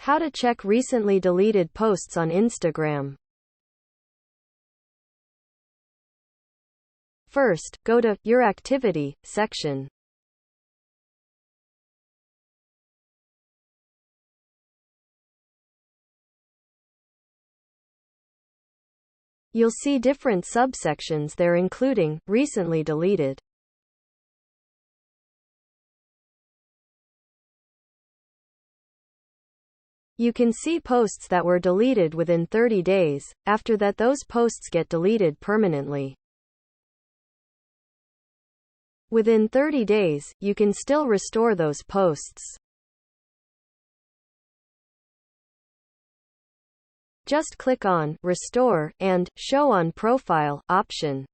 How to check recently deleted posts on Instagram. First, go to Your Activity section. You'll see different subsections there, including recently deleted. You can see posts that were deleted within 30 days. After that, those posts get deleted permanently. Within 30 days, you can still restore those posts. Just click on Restore and Show on Profile option.